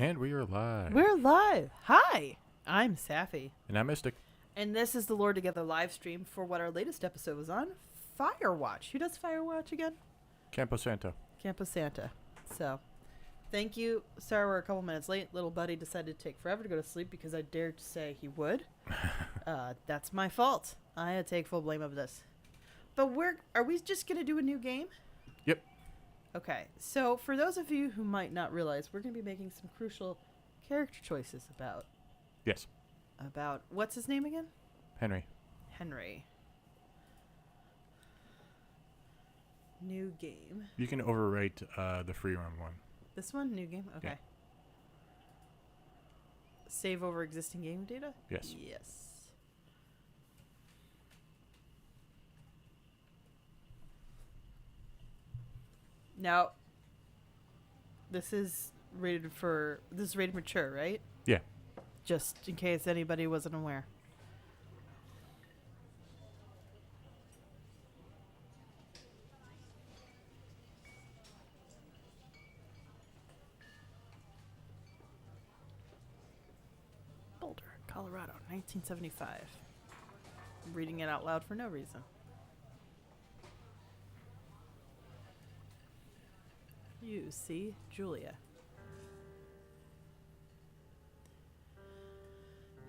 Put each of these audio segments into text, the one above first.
And we are live. We're live. Hi, I'm Safi. And I'm Mystic. And this is the Lore Together live stream for what our latest episode was on, Firewatch. Who does Firewatch again? Campo Santo. Campo Santa. So, thank you. Sorry we're a couple minutes late. Little buddy decided to take forever to go to sleep because I dared to say he would. That's my fault. I had to take full blame of this. But are we just going to do a new game? Yep. Okay, so for those of you who might not realize, we're going to be making some crucial character choices about... Yes. About... What's his name again? Henry. Henry. New game. You can overwrite the free roam one. This one? New game? Okay. Yeah. Save over existing game data? Yes. Yes. Now, this is rated mature, right? Yeah. Just in case anybody wasn't aware. Boulder, Colorado, 1975. I'm reading it out loud for no reason. You see Julia.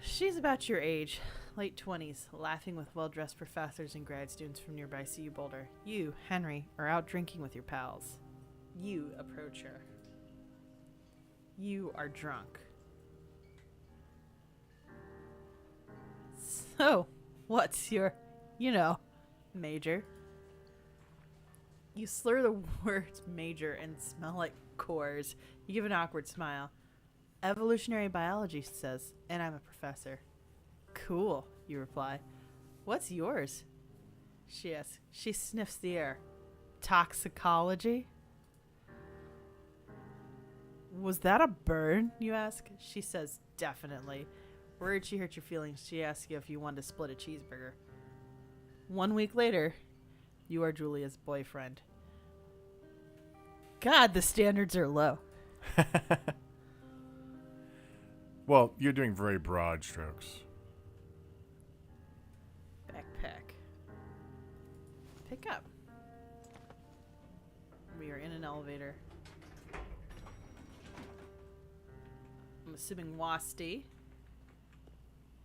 She's about your age, late 20s, laughing with well-dressed professors and grad students from nearby CU Boulder. You, Henry, are out drinking with your pals. You approach her. You are drunk. So, what's your, major? You slur the words major and smell like Coors. You give an awkward smile. Evolutionary biology, she says, and I'm a professor. Cool, you reply. What's yours? She asks. She sniffs the air. Toxicology? Was that a burn, you ask? She says, definitely. Worried she hurt your feelings, she asks you if you want to split a cheeseburger. 1 week later, you are Julia's boyfriend. God, the standards are low. Well, you're doing very broad strokes. Backpack. Pick up. We are in an elevator. I'm assuming Wasty.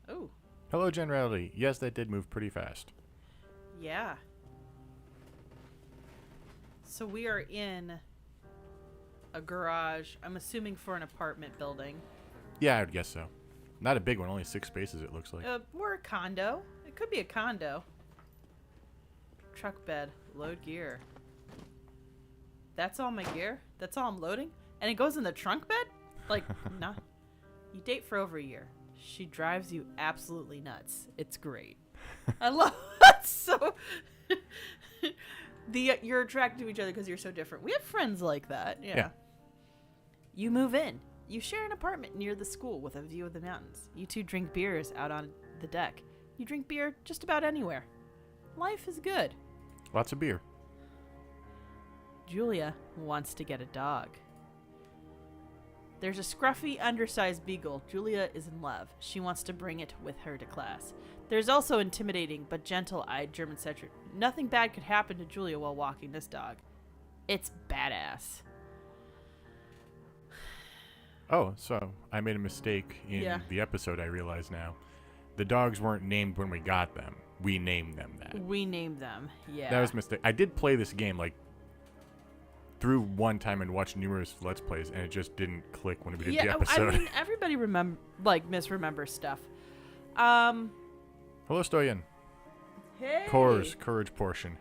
Oh. Hello, Generality. Yes, that did move pretty fast. Yeah. So we are in a garage, I'm assuming for an apartment building. Yeah, I would guess so. Not a big one, only 6 spaces it looks like. Or a condo. It could be a condo. Truck bed, load gear. That's all my gear? That's all I'm loading? And it goes in the trunk bed? Like, nah. You date for over a year. She drives you absolutely nuts. It's great. I love it. So you're attracted to each other because you're so different. We have friends like that. Yeah. You move in. You share an apartment near the school with a view of the mountains. You two drink beers out on the deck. You drink beer just about anywhere. Life is good. Lots of beer. Julia wants to get a dog. There's a scruffy, undersized beagle. Julia is in love. She wants to bring it with her to class. There's also intimidating but gentle-eyed German Shepherd. Nothing bad could happen to Julia while walking this dog. It's badass. Oh, so I made a mistake in the episode, I realize now. The dogs weren't named when we got them. We named them that. We named them, yeah. That was a mistake. I did play this game, through one time and watched numerous Let's Plays, and it just didn't click when we did the episode. I mean, everybody misremembers stuff. Hello, Stoyan. Hey! Courage portion.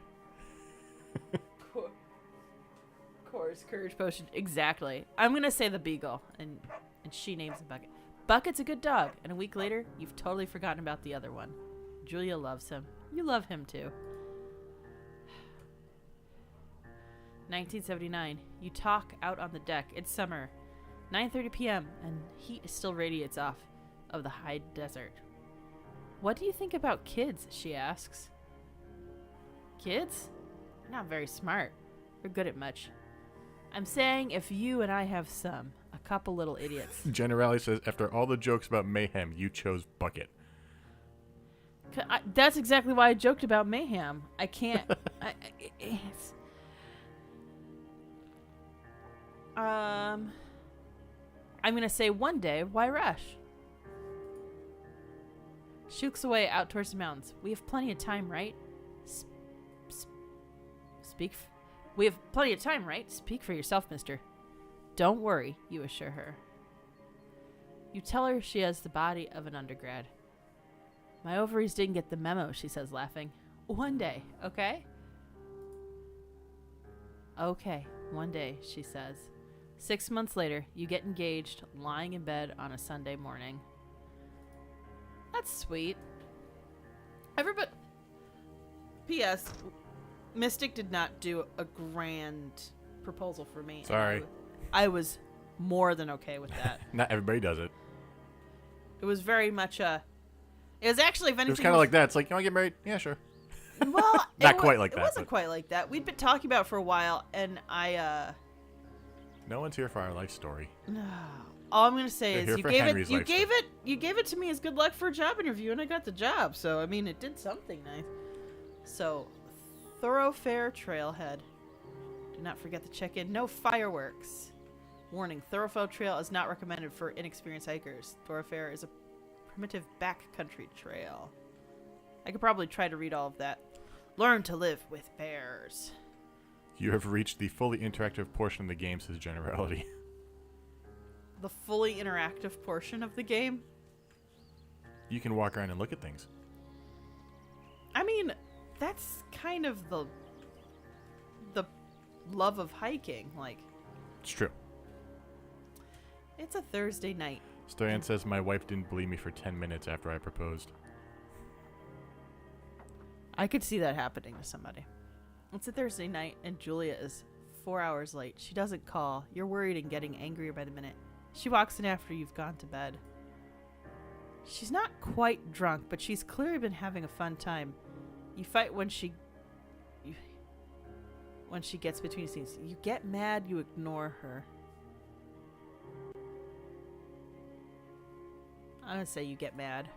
Courage potion. Exactly. I'm going to say the beagle, and she names him Bucket. Bucket's a good dog, and a week later, you've totally forgotten about the other one. Julia loves him. You love him, too. 1979. You talk out on the deck. It's summer. 9:30 p.m., and heat still radiates off of the high desert. What do you think about kids? She asks. Kids? They're not very smart. Or good at much. I'm saying if you and I have some, A couple little idiots. Generali says, after all the jokes about mayhem, you chose bucket. That's exactly why I joked about mayhem. I can't. I'm gonna say one day. Why rush? Shooks away out towards the mountains. We have plenty of time, right? We have plenty of time, right? Speak for yourself, mister. Don't worry, you assure her. You tell her she has the body of an undergrad. My ovaries didn't get the memo, she says, laughing. One day, okay? Okay, one day, she says. 6 months later, you get engaged, lying in bed on a Sunday morning. That's sweet. Everybody. P.S. Mystic did not do a grand proposal for me. Sorry. I was more than okay with that. Not everybody does it. It was very much a... It was actually, if anything... It was kind of like that. It's like, you want to get married? Yeah, sure. Well... Not quite like that. It wasn't quite like that. We'd been talking about it for a while, and No one's here for our life story. No. All I'm going to say They're is here you for gave Henry's life story. you gave it to me as good luck for a job interview, and I got the job. So, I mean, it did something nice. So, Thoroughfare Trailhead. Do not forget to check in. No fireworks. Warning, Thoroughfare Trail is not recommended for inexperienced hikers. Thoroughfare is a primitive backcountry trail. I could probably try to read all of that. Learn to live with bears. You have reached the fully interactive portion of the game, says Generality. The fully interactive portion of the game? You can walk around and look at things. I mean, that's kind of the love of hiking. Like, It's true. it's a Thursday night. Stoyan says, my wife didn't believe me for 10 minutes after I proposed. I could see that happening to somebody. It's a Thursday night, and Julia is 4 hours late. She doesn't call. You're worried and getting angrier by the minute. She walks in after you've gone to bed. She's not quite drunk, but she's clearly been having a fun time. You fight when she gets between scenes. You get mad, you ignore her. I'm gonna say you get mad.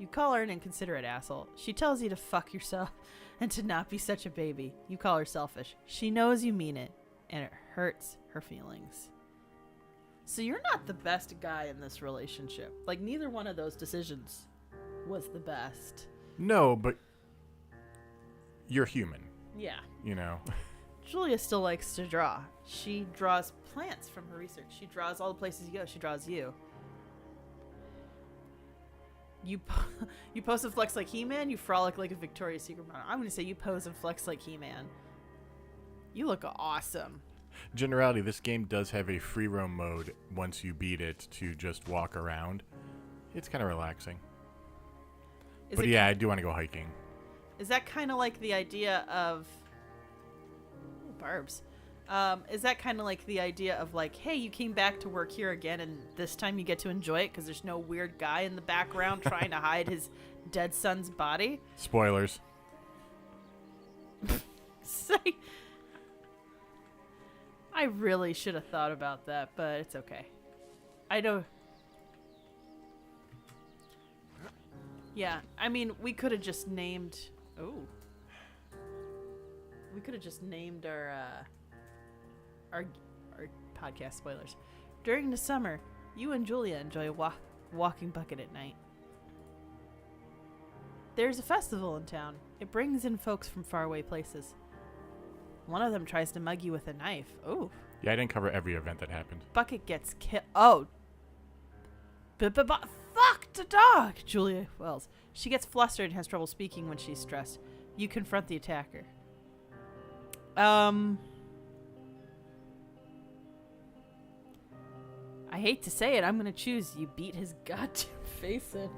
You call her an inconsiderate asshole. She tells you to fuck yourself and to not be such a baby. You call her selfish. She knows you mean it, and it hurts her feelings. So you're not the best guy in this relationship. Like, neither one of those decisions was the best. No, but you're human. Yeah. You know. Julia still likes to draw. She draws plants from her research. She draws all the places you go. She draws you. You pose and flex like He-Man. You frolic like a Victoria's Secret model. I'm going to say you pose and flex like He-Man. You look awesome. Generality, this game does have a free roam mode once you beat it to just walk around. It's kind of relaxing. But yeah, I do want to go hiking. Is that kind of like the idea of... Ooh, barbs. Is that kind of like the idea of like, hey, you came back to work here again, and this time you get to enjoy it because there's no weird guy in the background trying to hide his dead son's body? Spoilers. I really should have thought about that, but it's okay. I don't... Yeah, I mean, we could have just named... Oh. We could have just named our podcast spoilers. During the summer, you and Julia enjoy walking bucket at night. There's a festival in town. It brings in folks from faraway places. One of them tries to mug you with a knife. Ooh. Yeah, I didn't cover every event that happened. Bucket gets killed. Oh. Fuck the dog, Julia Wells. She gets flustered and has trouble speaking when she's stressed. You confront the attacker. I hate to say it, I'm gonna choose you beat his goddamn face in.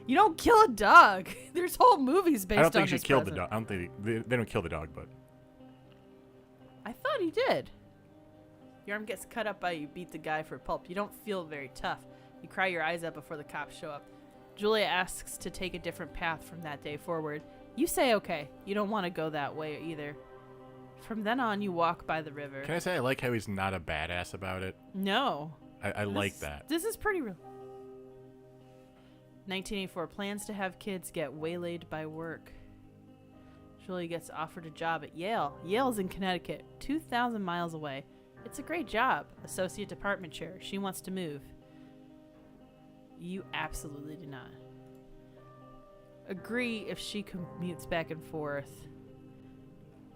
You don't kill a dog. There's whole movies based on this. I don't think she killed the dog. I don't think they don't kill the dog, but I thought he did. Your arm gets cut up by you beat the guy for pulp. You don't feel very tough. You cry your eyes out before the cops show up. Julia asks to take a different path from that day forward. You say okay. You don't want to go that way either. From then on, you walk by the river. Can I say I like how he's not a badass about it? No. I like that. This is pretty real. 1984, plans to have kids get waylaid by work. Julia gets offered a job at Yale. Yale's in Connecticut, 2,000 miles away. It's a great job. Associate department chair. She wants to move. You absolutely do not. Agree if she commutes back and forth.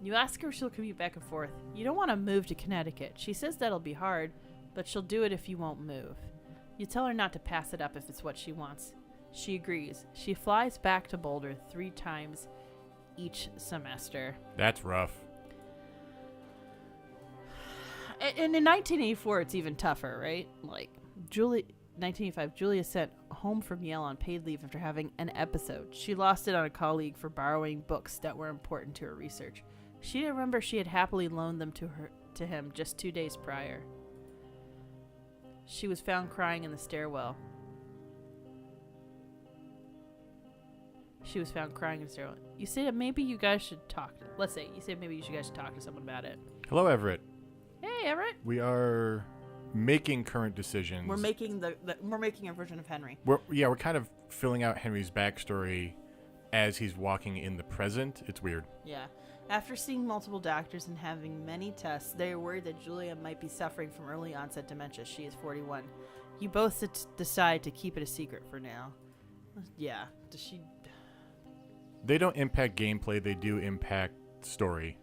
You ask her if she'll commute back and forth. You don't want to move to Connecticut. She says that'll be hard, but she'll do it if you won't move. You tell her not to pass it up if it's what she wants. She agrees. She flies back to Boulder 3 times each semester. That's rough. And in 1984, it's even tougher, right? Like, 1985, Julia sent home from Yale on paid leave after having an episode. She lost it on a colleague for borrowing books that were important to her research. She didn't remember she had happily loaned them to him just 2 days prior. She was found crying in the stairwell. You say maybe you guys should talk. Let's say you say maybe you guys should talk to someone about it. Hello, Everett. Hey, Everett. We are making current decisions. We're making we're making a version of Henry. We're kind of filling out Henry's backstory as he's walking in the present. It's weird. Yeah. After seeing multiple doctors and having many tests, they are worried that Julia might be suffering from early onset dementia. She is 41. You both decide to keep it a secret for now. Yeah. Does she? They don't impact gameplay. They do impact story.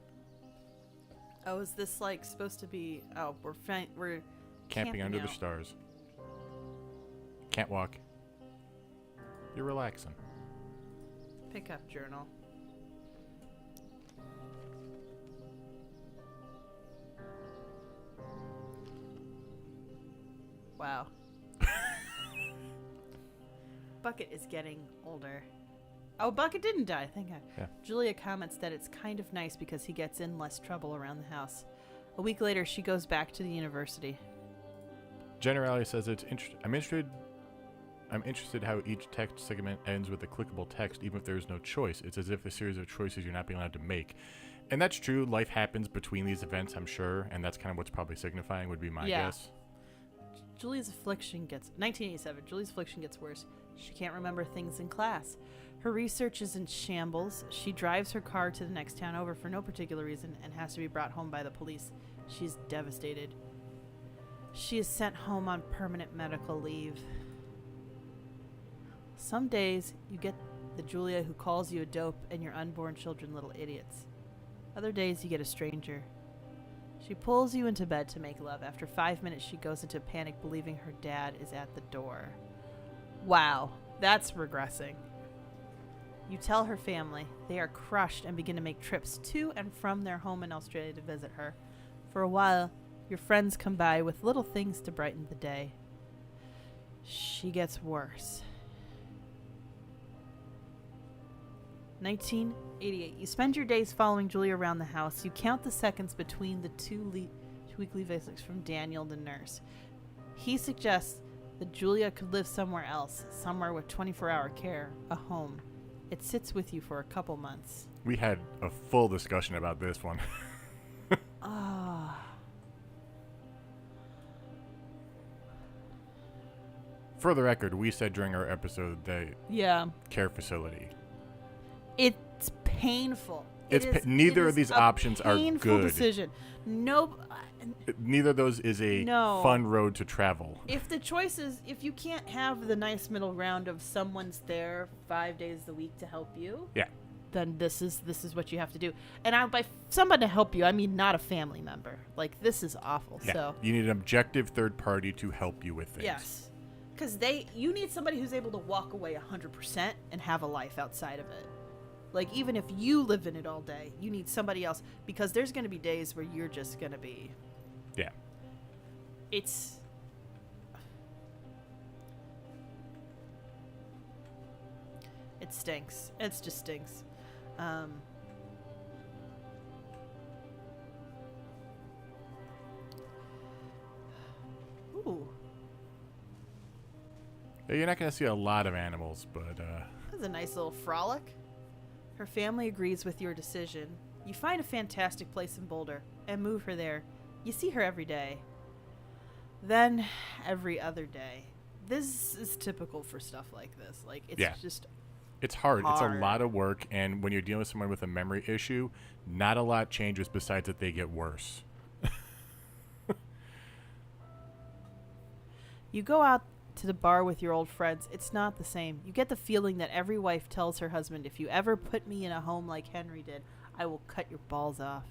Oh, is this like supposed to be? Oh, we're Camping under the out. stars. Can't walk. You're relaxing. Pick up journal. Wow. Bucket is getting older. Oh, Bucket didn't die. Thank God. Yeah. Julia comments that it's kind of nice because he gets in less trouble around the house. A week later, she goes back to the university. Generality says I'm interested how each text segment ends with a clickable text, even if there is no choice. It's as if a series of choices you're not being allowed to make. And that's true. Life happens between these events, I'm sure, and that's kind of what's probably signifying would be my guess. Julia's affliction gets 1987. Julia's affliction gets worse. She can't remember things in class. Her research is in shambles. She drives her car to the next town over for no particular reason and has to be brought home by the police. She's devastated. She is sent home on permanent medical leave. Some days you get the Julia who calls you a dope and your unborn children little idiots. Other days you get a stranger. She pulls you into bed to make love. After 5 minutes, she goes into a panic, believing her dad is at the door. Wow, that's regressing. You tell her family. They are crushed and begin to make trips to and from their home in Australia to visit her. For a while, your friends come by with little things to brighten the day. She gets worse. 1988. You spend your days following Julia around the house. You count the seconds between the two weekly visits from Daniel, the nurse. He suggests that Julia could live somewhere else, somewhere with 24-hour care, a home. It sits with you for a couple months. We had a full discussion about this one. For the record, we said during our episode the care facility. It's painful. Neither of these options are good. Painful decision. No. Neither of those is a fun road to travel. If the choice is, if you can't have the nice middle ground of someone's there 5 days a week to help you, then this is what you have to do. And by someone to help you, I mean not a family member. Like, this is awful. Yeah. So you need an objective third party to help you with things. Yes. Because you need somebody who's able to walk away 100% and have a life outside of it. Like, even if you live in it all day, you need somebody else, because there's going to be days where you're just going to be... Yeah. It stinks. It just stinks. Ooh. You're not going to see a lot of animals, but... That's a nice little frolic. Her family agrees with your decision. You find a fantastic place in Boulder and move her there. You see her every day. Then every other day. This is typical for stuff like this. Like, it's just it's hard. It's a hard. lot of work, and when you're dealing with someone with a memory issue, not a lot changes besides that they get worse. You go out to the bar with your old friends. It's not the same. You get the feeling that every wife tells her husband, if you ever put me in a home like Henry did, I will cut your balls off.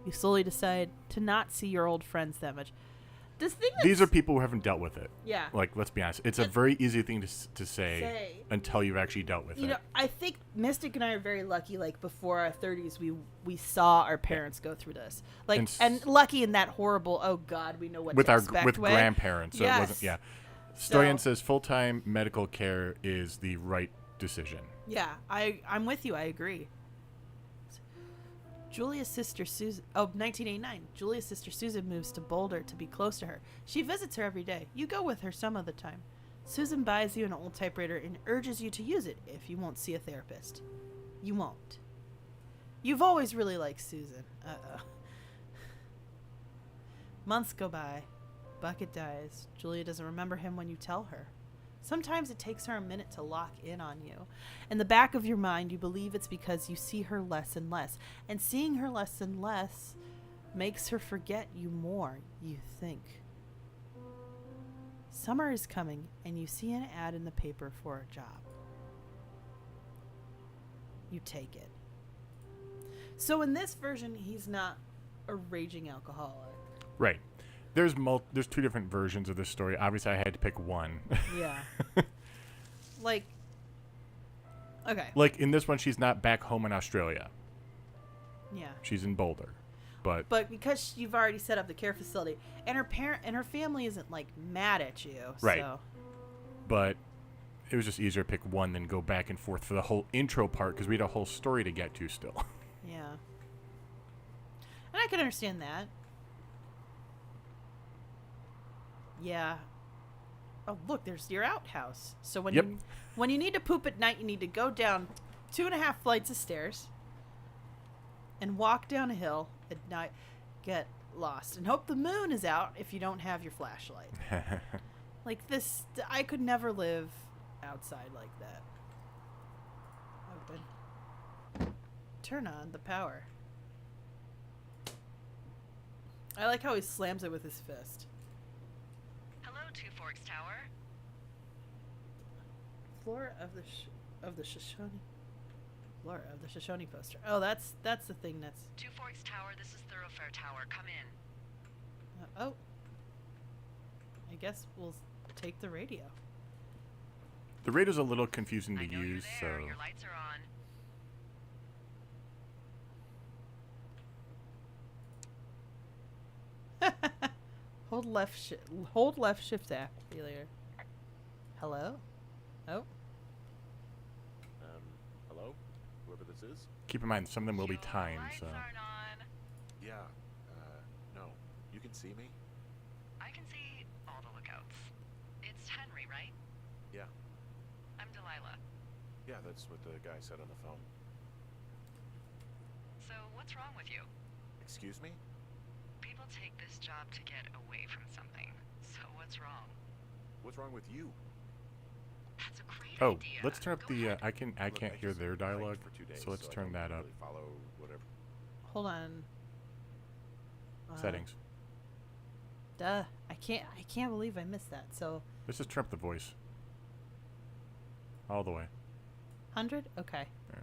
You slowly decide to not see your old friends that much. These are people who haven't dealt with it. Yeah. Like, let's be honest. It's a very easy thing to say until you've actually dealt with it. You know, I think Mystic and I are very lucky. Like, before our 30s, we saw our parents go through this. Like, and lucky in that horrible, oh, God, we know what to expect with way. grandparents. So yes. it wasn't, Stoyan says full-time medical care is the right decision. Yeah, I'm with you. I agree. Julia's sister Susan, 1989. Julia's sister Susan moves to Boulder to be close to her. She visits her every day. You go with her some of the time. Susan buys you an old typewriter and urges you to use it if you won't see a therapist. You won't. You've always really liked Susan. Months go by. Bucket dies. Julia doesn't remember him when you tell her. Sometimes it takes her a minute to lock in on you. In the back of your mind, you believe it's because you see her less and less. And seeing her less and less makes her forget you more, you think. Summer is coming, and you see an ad in the paper for a job. You take it. So in this version, he's not a raging alcoholic. Right. There's two different versions of this story. Obviously, I had to pick one. Yeah. Like, okay. Like, in this one, she's not back home in Australia. Yeah. She's in Boulder. But because you've already set up the care facility, and her family isn't, like, mad at you. Right. So. But it was just easier to pick one than go back and forth for the whole intro part, because we had a whole story to get to still. Yeah. And I can understand that. Yeah. Oh, look, there's your outhouse. So when you need to poop at night, you need to go down 2.5 flights of stairs and walk down a hill at night, get lost, and hope the moon is out if you don't have your flashlight. Like this, I could never live outside like that. Open. Turn on the power. I like how he slams it with his fist. Two Forks Tower. Floor of the Shoshone. Floor of the Shoshone poster. Oh, that's the thing that's. Two Forks Tower. This is Thoroughfare Tower. Come in. Oh. I guess we'll take the radio. The radio's a little confusing to use, so. Your lights are on. Hold left shift activator. Hello? Oh. Hello? Whoever this is? Keep in mind, some of them will be timed, so. Aren't on. Yeah. No. You can see me? I can see all the lookouts. It's Henry, right? Yeah. I'm Delilah. Yeah, that's what the guy said on the phone. So, what's wrong with you? Excuse me? People take this job to get away from something. So, what's wrong? What's wrong with you? That's a great Oh, idea. let's turn up Go the. ahead. I can't hear their dialogue, For 2 days, so let's I turn don't that up. really follow whatever. Hold on. Settings. Duh. I can't believe I missed that. So. Let's just turn up the voice. All the way. 100? Okay. Yeah.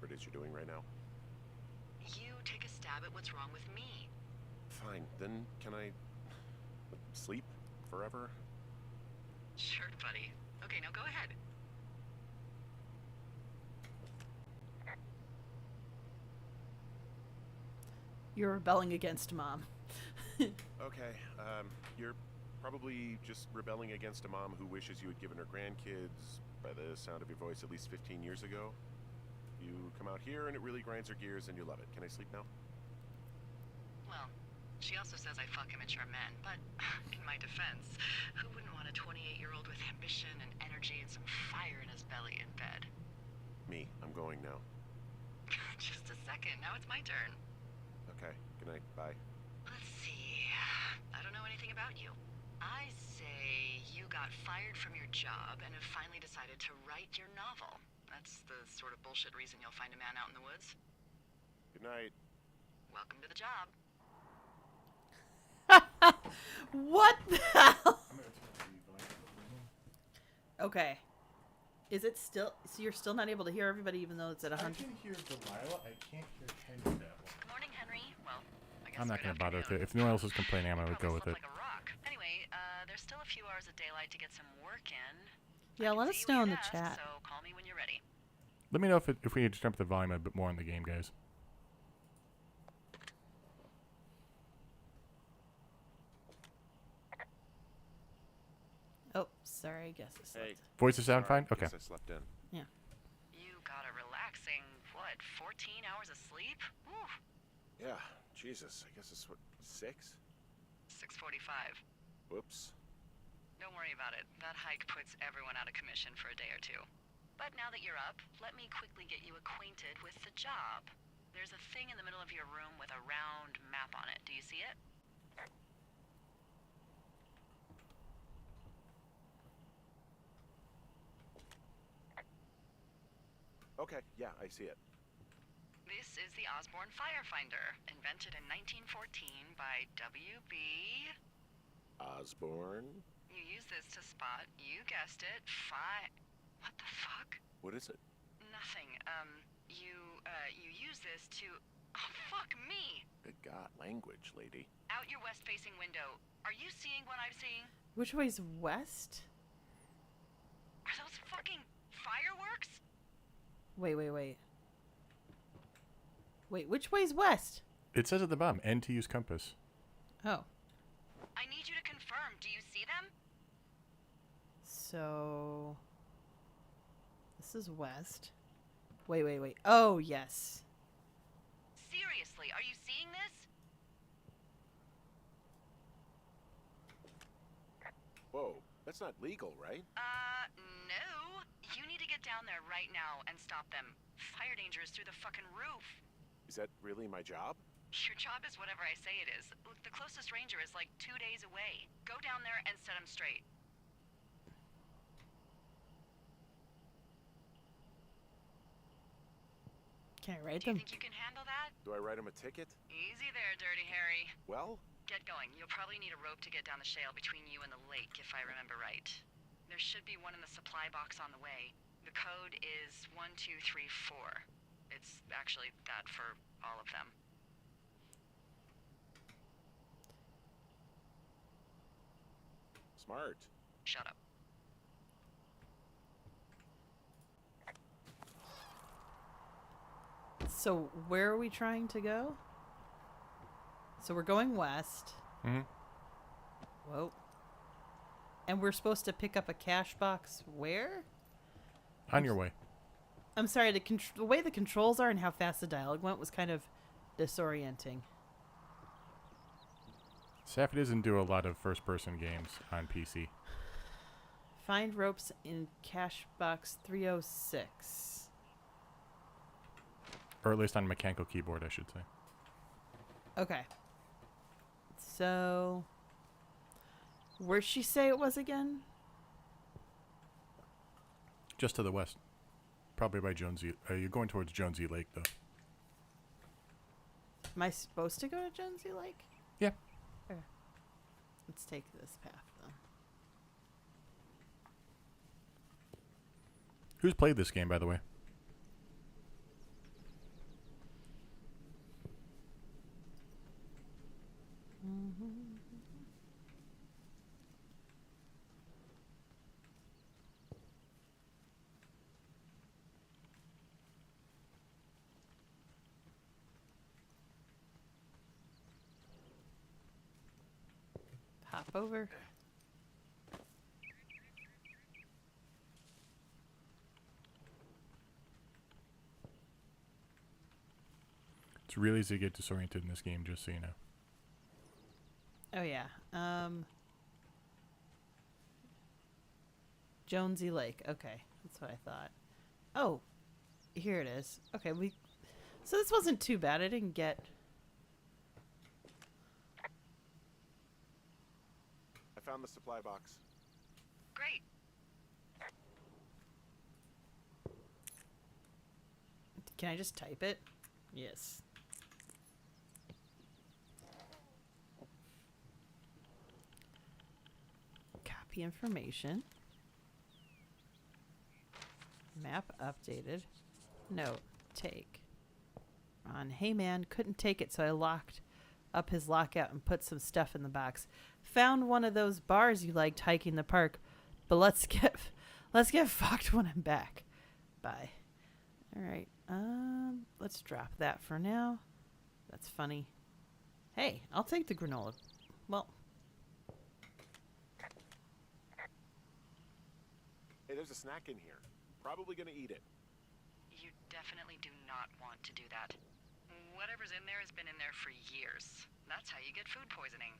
What it is you're doing right now? You take a stab at what's wrong with me. Fine. Then can I sleep forever? Sure, buddy. Okay, now go ahead. You're rebelling against Mom. Okay. You're probably just rebelling against a mom who wishes you had given her grandkids, by the sound of your voice, at least 15 years ago. You come out here and it really grinds her gears and you love it. Can I sleep now? Well, she also says I fuck immature men, but in my defense, who wouldn't want a 28-year-old with ambition and energy and some fire in his belly in bed? Me. I'm going now. Just a second. Now it's my turn. Okay. Good night. Bye. Let's see. I don't know anything about you. I say you got fired from your job and have finally decided to write your novel. That's the sort of bullshit reason you'll find a man out in the woods. Good night. Welcome to the job. What the hell? Okay. Is it still... So you're still not able to hear everybody even though it's at 100? I can hear Delilah. I can't hear Henry that well. Good morning, Henry. Well, I guess I'm not good going to bother with afternoon. it. If no one else is complaining, I'm going to Probably go with slept it. like a rock. Anyway, there's still a few hours of daylight to get some work in. Yeah, I can let see us you know at in your the desk, chat. So call me when you're ready. Let me know if we need to jump the volume a bit more in the game, guys. Oh, sorry. I guess it's... Hey. Voices sound Sorry, fine? Okay. guess I slept in. You got a relaxing, what, 14 hours of sleep? Whew. Yeah. Jesus. I guess it's what, 6? 6:45. Whoops. Don't worry about it. That hike puts everyone out of commission for a day or two. But now that you're up, let me quickly get you acquainted with the job. There's a thing in the middle of your room with a round map on it. Do you see it? Okay. Yeah, I see it. This is the Osborne Firefinder, invented in 1914 by W.B. Osborne? You use this to spot, you guessed it, What the fuck? What is it? Nothing. You use this to... Oh, fuck me! Good God, language, lady. Out your west-facing window. Are you seeing what I'm seeing? Which way's west? Are those fucking fireworks? Wait. Wait, which way's west? It says at the bottom, N to use compass. Oh. I need you to confirm. Do you see them? So... This is west. Wait. Oh, yes. Seriously, are you seeing this? Whoa, that's not legal, right? No. You need to get down there right now and stop them. Fire danger is through the fucking roof. Is that really my job? Your job is whatever I say it is. Look, the closest ranger is like 2 days away. Go down there and set him straight. Can I write Do you them? think you can handle that? Do I write him a ticket? Easy there, Dirty Harry. Well, Get going. You'll probably need a rope to get down the shale between you and the lake, if I remember right. There should be one in the supply box on the way. The code is 1234. It's actually that for all of them. smart. Shut up. So where are we trying to go? So we're going west. Mm-hmm. Whoa. And we're supposed to pick up a cash box where? On your way. I'm sorry, the way the controls are and how fast the dialogue went was kind of disorienting. Safety doesn't do a lot of first-person games on PC. Find ropes in cash box 306. Or at least on a mechanical keyboard, I should say. Okay. So, where'd she say it was again? Just to the west. Probably by Jonesy. You're going towards Jonesy Lake, though. Am I supposed to go to Jonesy Lake? Yeah. Okay. Let's take this path, then. Who's played this game, by the way? Hop over. It's really easy to get disoriented in this game, just so you know. Oh, yeah. Jonesy Lake. Okay. That's what I thought. Oh. Here it is. Okay, so this wasn't too bad. I didn't get... I found the supply box. Great. Can I just type it? Yes. Copy information. Map updated. Note. Take. On. Hey man, couldn't take it, so I locked up his lockout and put some stuff in the box. Found one of those bars you liked hiking the park, but let's get fucked when I'm back. Bye. All right. Let's drop that for now. That's funny. Hey, I'll take the granola. Well, Hey, there's a snack in here. Probably gonna eat it. You definitely do not want to do that. Whatever's in there has been in there for years. That's how you get food poisoning.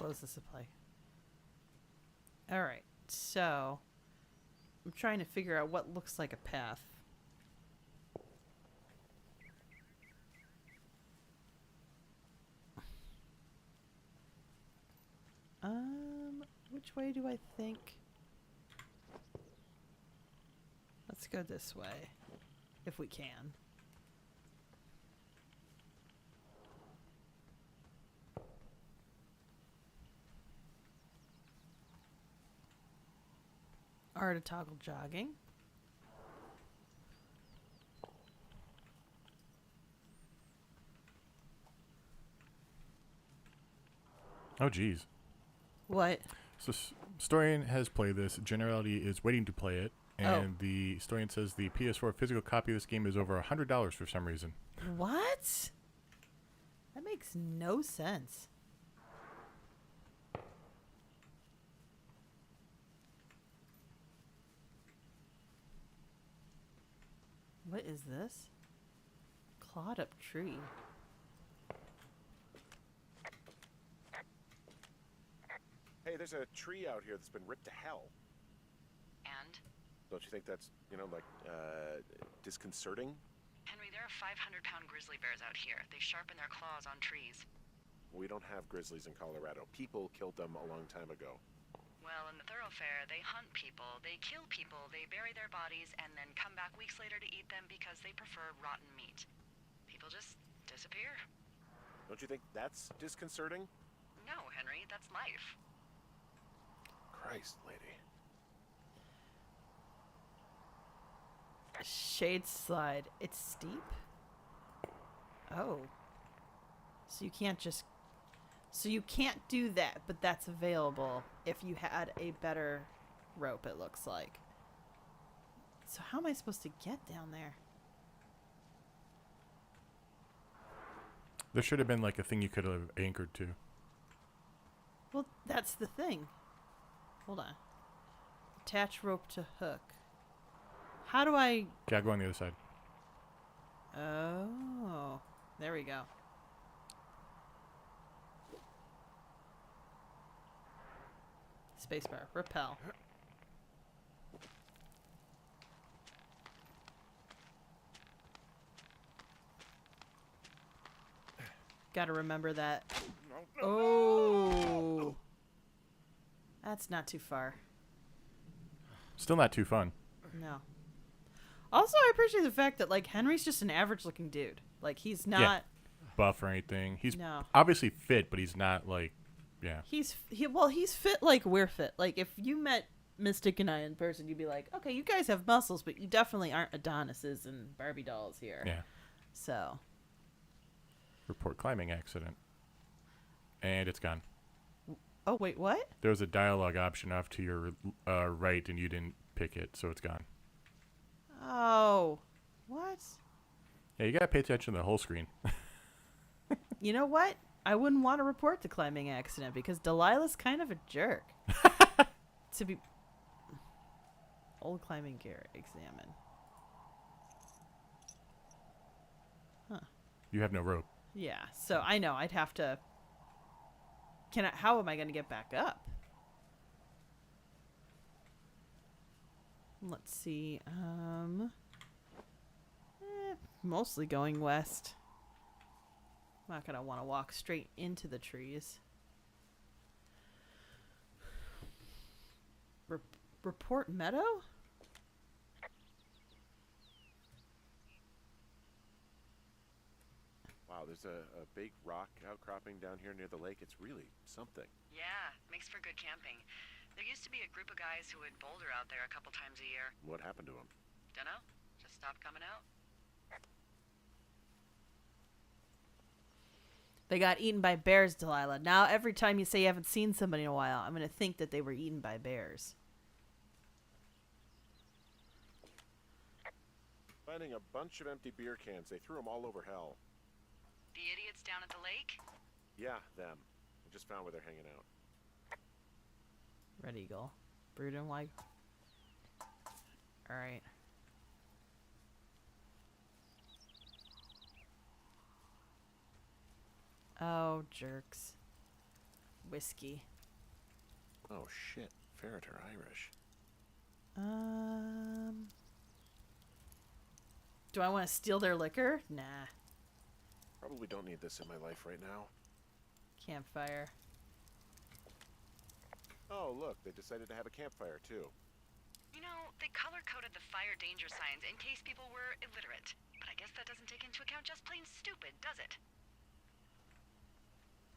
close the supply. All right. So, I'm trying to figure out what looks like a path. Which way do I think? Let's go this way, if we can. R to toggle jogging. Oh, geez. What? So, Storian has played this. Generality is waiting to play it. And the Storian says the PS4 physical copy of this game is over $100 for some reason. What? That makes no sense. What is this? Clawed up tree. Hey, there's a tree out here that's been ripped to hell. And? Don't you think that's, disconcerting? Henry, there are 500-pound grizzly bears out here. They sharpen their claws on trees. We don't have grizzlies in Colorado. People killed them a long time ago. Well, in the thoroughfare, they hunt people, they kill people, they bury their bodies, and then come back weeks later to eat them because they prefer rotten meat. People just disappear. Don't you think that's disconcerting? No, Henry, that's life. Christ, lady. Shade slide. It's steep? Oh. So you can't just... So you can't do that, but that's available if you had a better rope, it looks like. So how am I supposed to get down there? There should have been like a thing you could have anchored to. Well, that's the thing. Hold on. Attach rope to hook. How do I... Okay, I'll go on the other side. Oh. There we go. Spacebar. Repel. Gotta remember that. Oh. That's not too far. Still not too fun. No. Also, I appreciate the fact that, like, Henry's just an average-looking dude. Like, he's not... Buff or anything. He's No. obviously fit, but he's not like, yeah. He's fit like we're fit. Like, if you met Mystic and I in person, you'd be like, okay, you guys have muscles, but you definitely aren't Adonises and Barbie dolls here. Yeah. So. Report climbing accident. And it's gone. Oh, wait, what? There was a dialogue option off to your right, and you didn't pick it, so it's gone. Oh. What? Yeah, you gotta pay attention to the whole screen. You know what? I wouldn't want to report the climbing accident because Delilah's kind of a jerk. To be... Old climbing gear. Examine. Huh. You have no rope. Yeah, so I know I'd have to... How am I going to get back up? Let's see. Mostly going west. I'm not going to want to walk straight into the trees. Report Meadow? Wow, there's a big rock outcropping down here near the lake. It's really something. Yeah, makes for good camping. There used to be a group of guys who would boulder out there a couple times a year. What happened to him? Dunno, just stopped coming out. They got eaten by bears, Delilah. Now every time you say you haven't seen somebody in a while, I'm going to think that they were eaten by bears. Finding a bunch of empty beer cans. They threw them all over hell. The idiots down at the lake? Yeah, them. I just found where they're hanging out. Red Eagle. Brewed and white. Alright. Oh, jerks. Whiskey. Oh, shit. Ferret are Irish. Do I want to steal their liquor? Nah. Probably don't need this in my life right now. Campfire. Oh, look. They decided to have a campfire, too. You know, they color-coded the fire danger signs in case people were illiterate. But I guess that doesn't take into account just plain stupid, does it?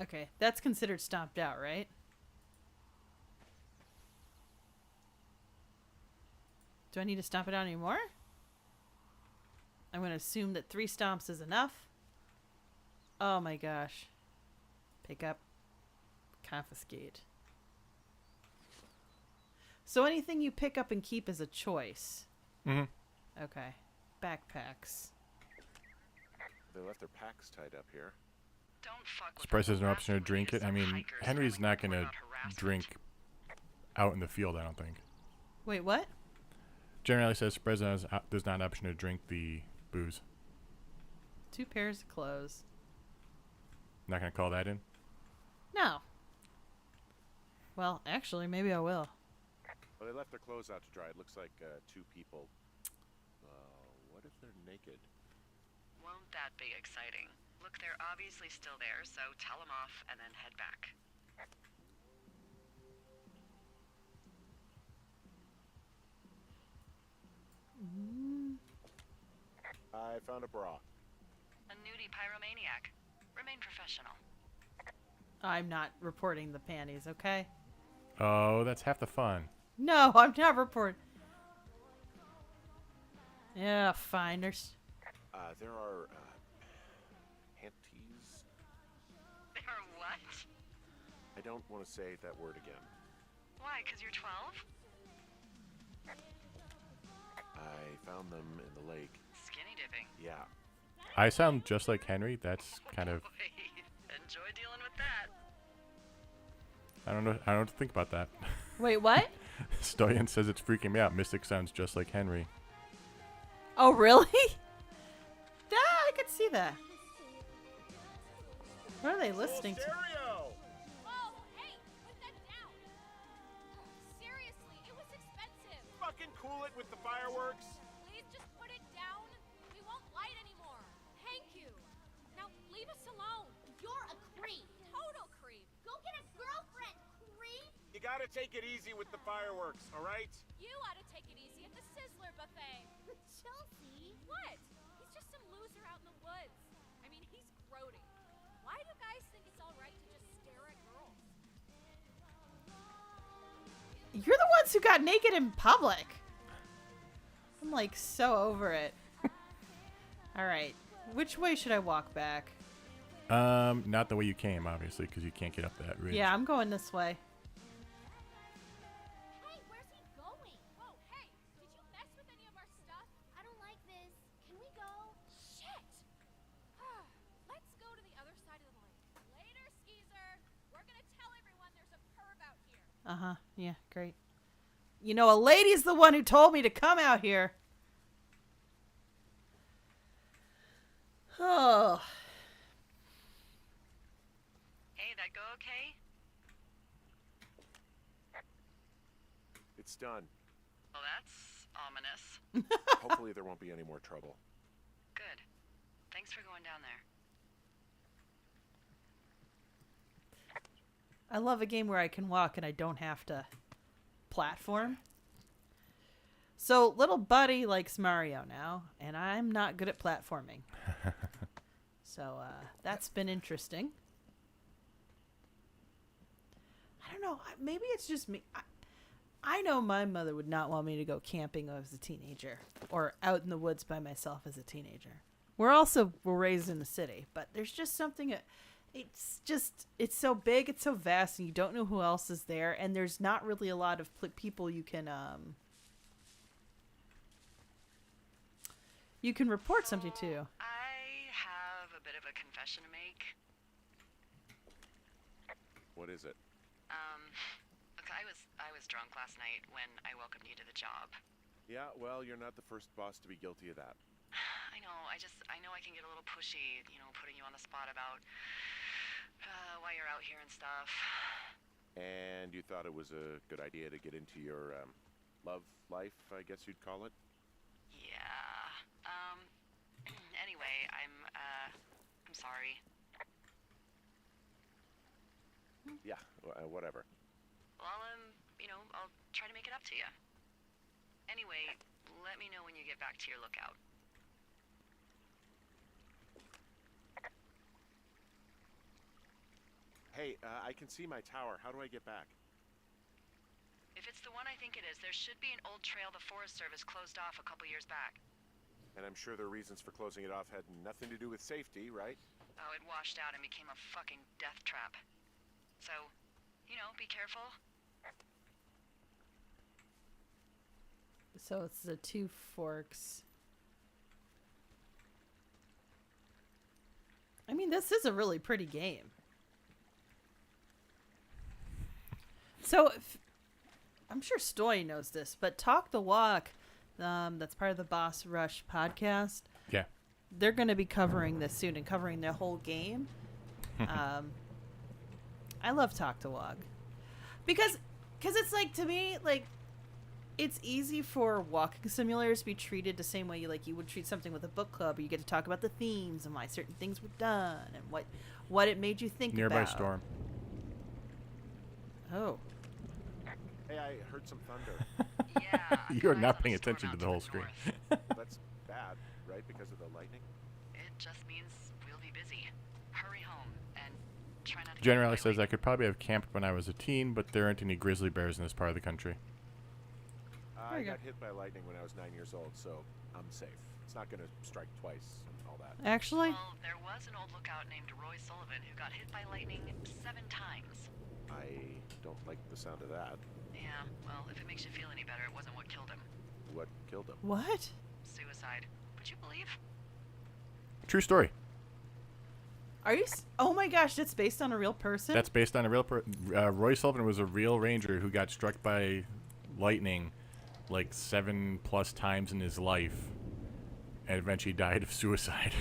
Okay, that's considered stomped out, right? Do I need to stomp it out anymore? I'm going to assume that 3 stomps is enough. Oh my gosh. Pick up. Confiscate. So anything you pick up and keep is a choice. Mm-hmm. Okay. Backpacks. They left their packs tied up here. Don't fuck with Surprised the there's no option to harassment drink it. I some mean, hikers Henry's filing not a going to report about harassment. drink out in the field, I don't think. Wait, what? Generally says President there's not an option to drink the booze. 2 pairs of clothes. Not going to call that in? No. Well, actually, maybe I will. Well, they left their clothes out to dry. It looks like 2 people. What if they're naked? Won't that be exciting? Look, they're obviously still there, so tell them off and then head back. I found a bra. A nudie pyromaniac. Remain professional. I'm not reporting the panties, okay? Oh, that's half the fun. No, I'm not reporting. Yeah, fine. There are panties. They are what? I don't want to say that word again. Why, 'cause you're 12? I found them in the lake. Skinny dipping. Yeah. I sound just like Henry. That's kind of... Wait, enjoy dealing with that. I don't know. I don't think about that. Wait, what? Stoyan says it's freaking me out. Mystic sounds just like Henry. Oh, really? Yeah, I could see that. What are they listening to? Stereo! Oh, hey, put that down. Seriously, it was expensive. Fucking cool it with the fireworks. Please just put it down. We won't light anymore. Thank you. Now leave us alone. You're a creep. Total creep. Go get a girlfriend, creep. You gotta take it easy with the fireworks, all right? You ought to take it easy at the Sizzler buffet. Chelsea. What? He's just some loser out in the woods. I mean, he's grody. Why do guys think it's all right to just stare at girls? You're the ones who got naked in public. I'm like so over it. All right. Which way should I walk back? Not the way you came, obviously, because you can't get up that ridge. Yeah, I'm going this way. Hey, where's he going? Whoa, hey, did you mess with any of our stuff? I don't like this. Can we go? Shit! Let's go to the other side of the lake. Later, Skeezer. We're gonna tell everyone there's a perv out here. Uh-huh. Yeah, great. You know, a lady's the one who told me to come out here. Oh. Hey, that go okay? It's done. Well, that's ominous. Hopefully there won't be any more trouble. Good. Thanks for going down there. I love a game where I can walk and I don't have to platform. So little buddy likes Mario now, and I'm not good at platforming. So that's been interesting. I don't know. Maybe it's just me. I know my mother would not want me to go camping as a teenager or out in the woods by myself as a teenager. We're raised in the city, but there's just something. It's so big, it's so vast, and you don't know who else is there, and there's not really a lot of people you can report something to. I have a bit of a confession to make. What is it? Look, I was drunk last night when I welcomed you to the job. Yeah, well, you're not the first boss to be guilty of that. I know. I know I can get a little pushy, putting you on the spot about why you're out here and stuff. And you thought it was a good idea to get into your love life, I guess you'd call it? Yeah. Anyway, I'm sorry. Yeah, whatever. Well, I'll try to make it up to you. Anyway, let me know when you get back to your lookout. Hey, I can see my tower. How do I get back? If it's the one I think it is, there should be an old trail the Forest Service closed off a couple years back. And I'm sure the reasons for closing it off had nothing to do with safety, right? Oh, it washed out and became a fucking death trap. So, be careful. So it's the Two Forks. I mean, this is a really pretty game. So, I'm sure Stoy knows this, but Talk the Walk, that's part of the Boss Rush podcast. Yeah. They're going to be covering this soon and covering the whole game. I love Talk the Walk. Because it's like, to me, like, it's easy for walking simulators to be treated the same way you would treat something with a book club. You get to talk about the themes and why certain things were done and what it made you think Nearby about. storm. Oh. Hey, I heard some thunder. Yeah. You are not paying attention to the whole screen. That's bad, right? Because of the lightning? It just means we'll be busy. Hurry home and try not to. Generally says I could probably have camped when I was a teen, but there aren't any grizzly bears in this part of the country. I got hit by lightning when I was 9 years old, so I'm safe. It's not going to strike twice and all that. Actually? Well, there was an old lookout named Roy Sullivan who got hit by lightning 7 times. I don't like the sound of that. Yeah, well, if it makes you feel any better, it wasn't what killed him. What killed him? What? Suicide. Would you believe? True story. Are you? Oh my gosh, that's based on a real person? That's based on a real Roy Sullivan was a real ranger who got struck by lightning like 7+ times in his life and eventually died of suicide.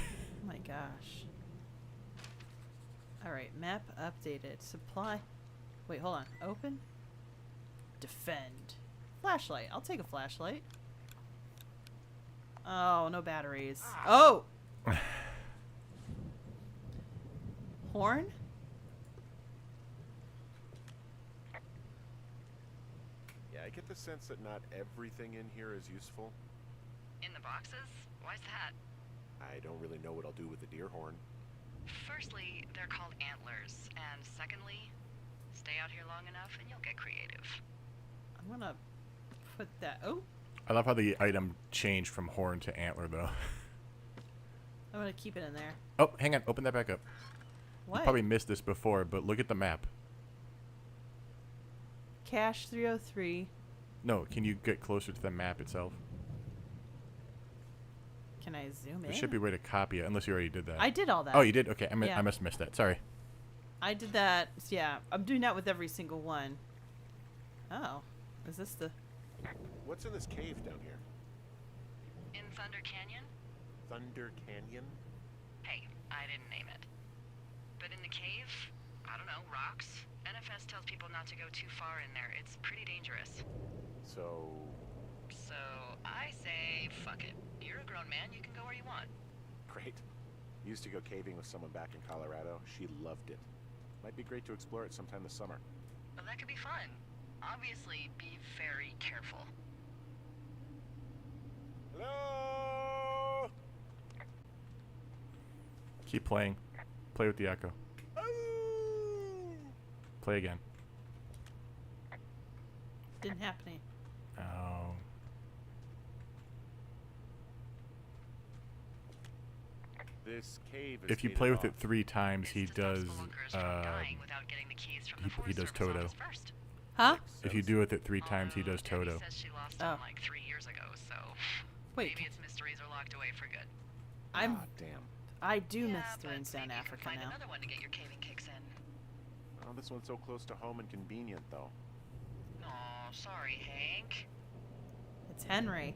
Oh my gosh. Alright, map updated. Supply. Wait, hold on. Open. Defend. Flashlight. I'll take a flashlight. Oh, no batteries. Oh! Horn? Yeah, I get the sense that not everything in here is useful. In the boxes? Why's that? I don't really know what I'll do with the deer horn. Firstly, they're called antlers. And secondly, stay out here long enough and you'll get creative. I'm gonna put that. Oh! I love how the item changed from horn to antler, though. I'm gonna keep it in there. Oh, hang on. Open that back up. What? You probably missed this before, but look at the map. Cache 303. No, can you get closer to the map itself? Can I zoom in? There should be a way to copy it, unless you already did that. I did all that. Oh, you did? Okay, Yeah. I must have missed that. Sorry. I did that. Yeah, I'm doing that with every single one. Oh. Is this the... What's in this cave down here? In Thunder Canyon? Thunder Canyon? Hey, I didn't name it. But in the cave, I don't know, rocks? NFS tells people not to go too far in there. It's pretty dangerous. So, So I say, fuck it. You're a grown man, you can go where you want. great. Used to go caving with someone back in Colorado. She loved it. Might be great to explore it sometime this summer. Well, that could be fun. Obviously, be very careful. Hello? Keep playing. Play with the echo. Play again. Didn't happen. Oh. This cave is If you gated play with off. it 3 times, he It's to stop does. spelunkers from dying without getting the keys from the he Forest does Service Toto. office first. Huh? If you do it 3 times, he does Debbie Toto. says she lost Oh. him like 3 years ago, so Wait. maybe its mysteries are locked away for good. Ah, damn. I do Yeah, miss but Thorns Down maybe you can Africa find now. another one to get your caving kicks in. Oh, this one's so close to home and convenient, though. Aw, sorry, Hank. It's Henry.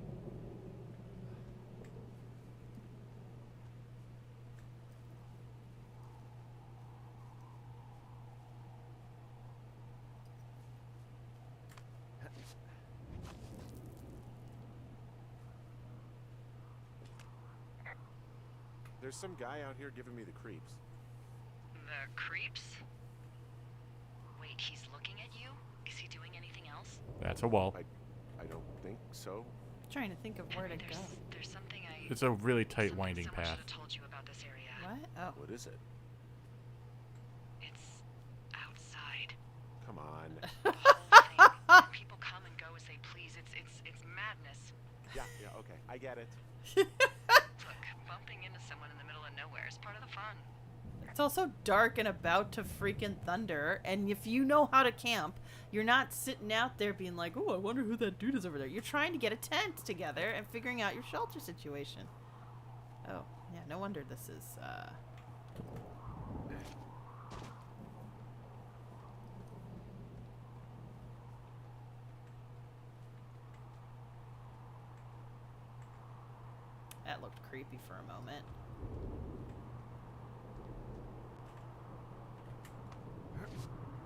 There's some guy out here giving me the creeps. The creeps? Wait, he's looking at you? Is he doing anything else? That's a wall. I don't think so. Trying to think of where to go. There's something I... It's a really tight something winding someone path. should have told you about this area. What? Oh. What is it? It's outside. Come on. The whole thing. People come and go as they please. It's madness. Yeah, okay. I get it. Look, bumping into someone in the middle of nowhere is part of the fun. It's also dark and about to freaking thunder, and if you know how to camp, you're not sitting out there being like, oh, I wonder who that dude is over there. You're trying to get a tent together and figuring out your shelter situation. Oh, yeah, no wonder this is, That looked creepy for a moment.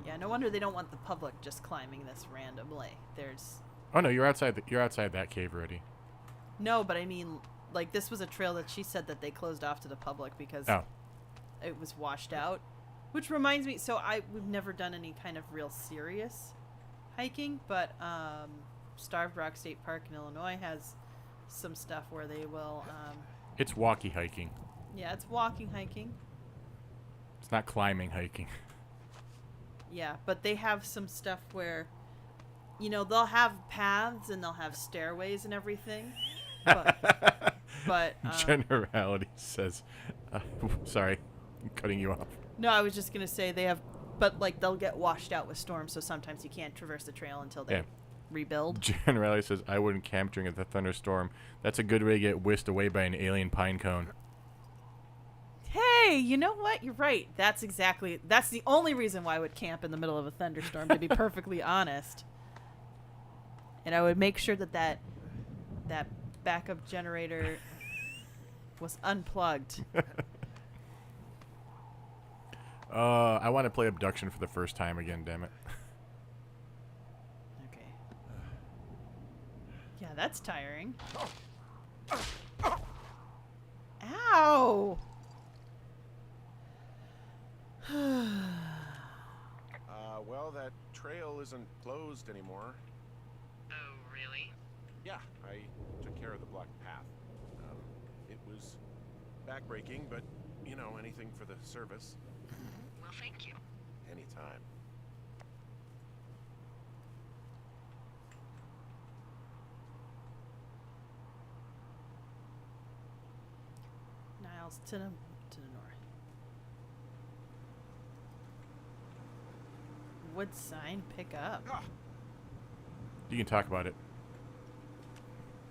Yeah, no wonder they don't want the public just climbing this randomly. There's Oh no, you're outside. You're outside that cave already. no, but I mean, like this was a trail that she said that they closed off to the public because Oh, it was washed out. Which reminds me, so we've never done any kind of real serious hiking, but Starved Rock State Park in Illinois has some stuff where they will, it's walkie hiking. yeah, it's walking hiking. It's not climbing hiking. Yeah, but they have some stuff where, you know, they'll have paths and they'll have stairways and everything. But Generality says, sorry, I'm cutting you off. no, I was just gonna say they have, but like they'll get washed out with storms, so sometimes you can't traverse the trail until they Yeah. rebuild. Generality says, I wouldn't camp during a thunderstorm. That's a good way to get whisked away by an alien pine cone. Hey, you know what? You're right. That's the only reason why I would camp in the middle of a thunderstorm, to be perfectly honest. And I would make sure that backup generator was unplugged. I want to play Abduction for the first time again, damn it. Okay. Yeah, that's tiring. Ow! Well, that trail isn't closed anymore. Oh, really? Yeah, I took care of the blocked path. It was backbreaking, but, you know, anything for the service. Well, thank you. Anytime. Niles to the north. Wood sign pick up. You can talk about it.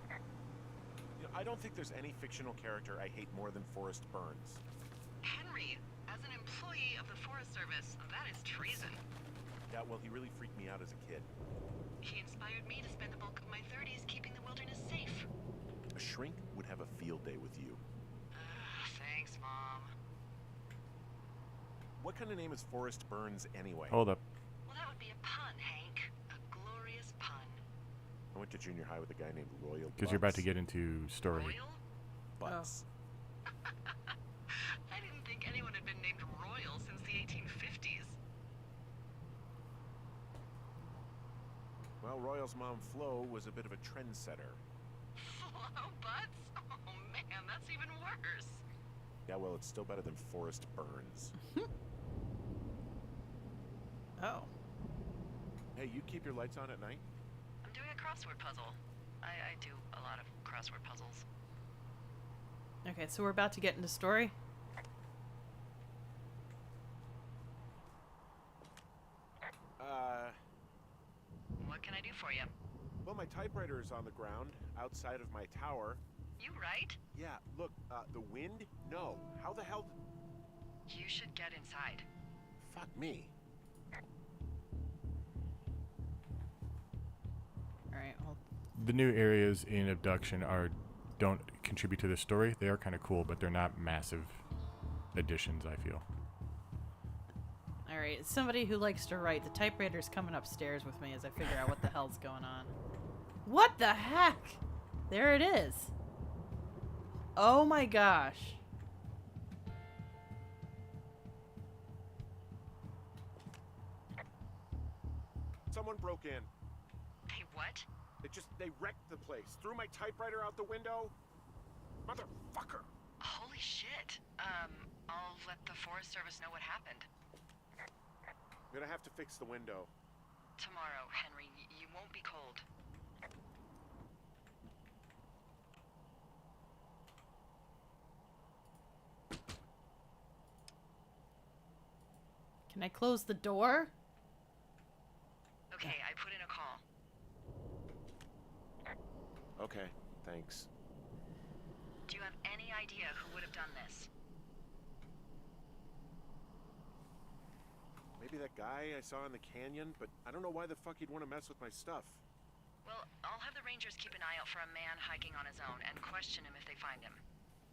You know, I don't think there's any fictional character I hate more than Forrest Burns. Henry, as an employee of the Forest Service, that is treason. Yeah, well, he really freaked me out as a kid. He inspired me to spend the bulk of my 30s keeping the wilderness safe. A shrink would have a field day with you. Thanks, Mom. What kind of name is Forrest Burns anyway? Hold up. Well, that would be a pun, Hank. A glorious pun. went to junior high with a guy named Royal. Because you're about to get into story. Royal? Butts. I didn't think anyone had been named Royal since the 1850s. Well, Royal's mom, Flo, was a bit of a trendsetter. Flo Butts? Oh man, that's even worse. Yeah, well, it's still better than Forrest Burns. Oh. Hey, you keep your lights on at night? I'm doing a crossword puzzle. I do a lot of crossword puzzles. Okay, so we're about to get into story. What can I do for you? Well, my typewriter is on the ground outside of my tower. You right? Yeah, look, the wind? No. How the hell? You should get inside. Fuck me. All right. Well, The new areas in Abduction don't contribute to the story. They are kind of cool, but they're not massive additions, I feel. all right. As somebody who likes to write, the typewriter's coming upstairs with me as I figure out what the hell's going on. What the heck? There it is. Oh my gosh. Someone broke in. Hey, what? They wrecked the place. Threw my typewriter out the window. Motherfucker. Holy shit. I'll let the Forest Service know what happened. I'm gonna have to fix the window. Tomorrow, Henry, you won't be cold. Can I close the door? Okay, I put in a call. Okay, thanks. Do you have any idea who would have done this? Maybe that guy I saw in the canyon, but I don't know why the fuck he'd want to mess with my stuff. Well, I'll have the Rangers keep an eye out for a man hiking on his own and question him if they find him.